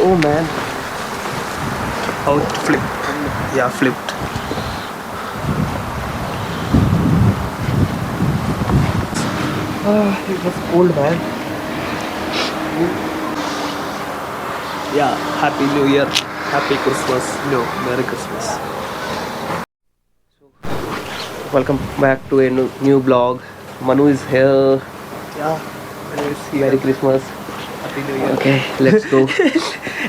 Oh man, how it flipped. Yeah, flipped. It was cold, man. Yeah, Happy New Year, Happy Christmas. No, Merry Christmas. Welcome back to a new vlog. Manu is here. Yeah, Merry Christmas. Happy New Year. Okay, let's go.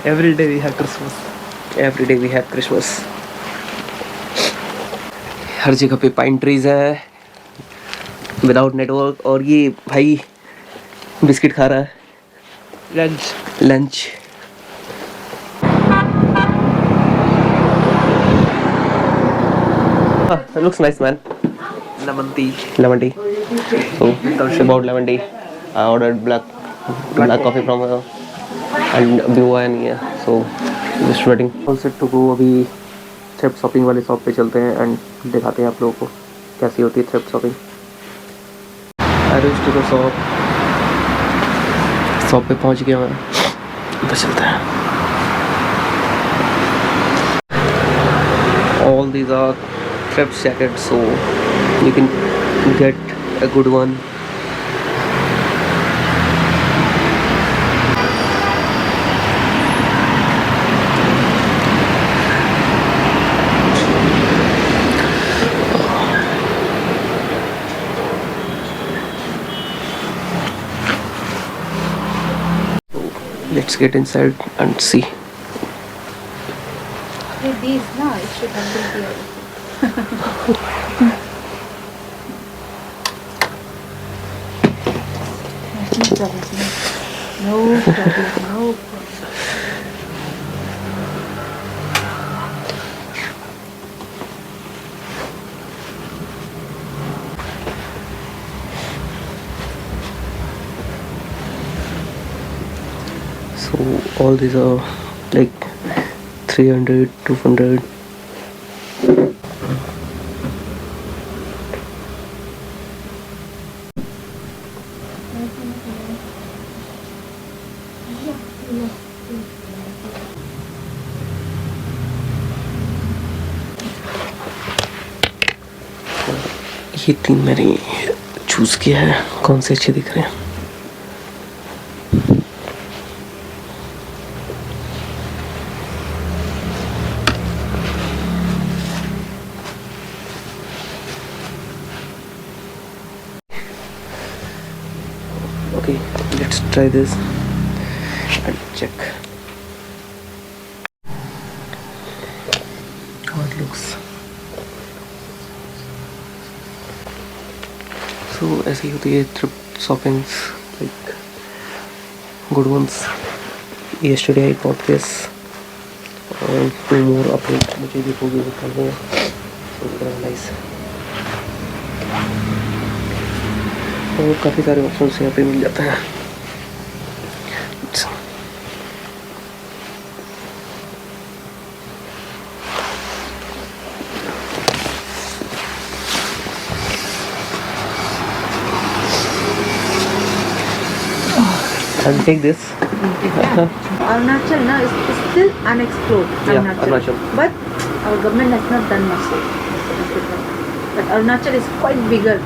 Every day we have Christmas. Every day we have Christmas. हर जगह पे pine trees है without network. और ये भाई biscuit खा रहा है. Lunch. Looks nice, man. Lemon tea. Lemon tea. So about lemon tea, I ordered black coffee from her and BY and yeah. So just waiting. All set to go. अभी thrift shopping वाले shop पे चलते हैं and दिखाते हैं आप लोगों को कैसी होती है thrift shopping. I reach to the shop पे पहुंच गया मैं. तो चलते हैं. All these are thrift jackets, so you can get a good one. Let's get inside and see. With these, no, it should have been here. No problem. So all these are like 300, 200. ये 3 मैंने choose किया है. कौन से अच्छे दिख रहे हैं? Okay, let's try this and check how it looks. So ऐसी होती है thrift shoppings, like good ones. Yesterday I bought this and 2 more upload मुझे भी होगी दिखाने हैं. So very nice. और काफ़ी सारे ऑप्शंस यहाँ पे मिल जाते हैं. I'll take this. Arunachal now is still unexplored. Yeah, Arunachal. But our government has not done much. But Arunachal is quite bigger.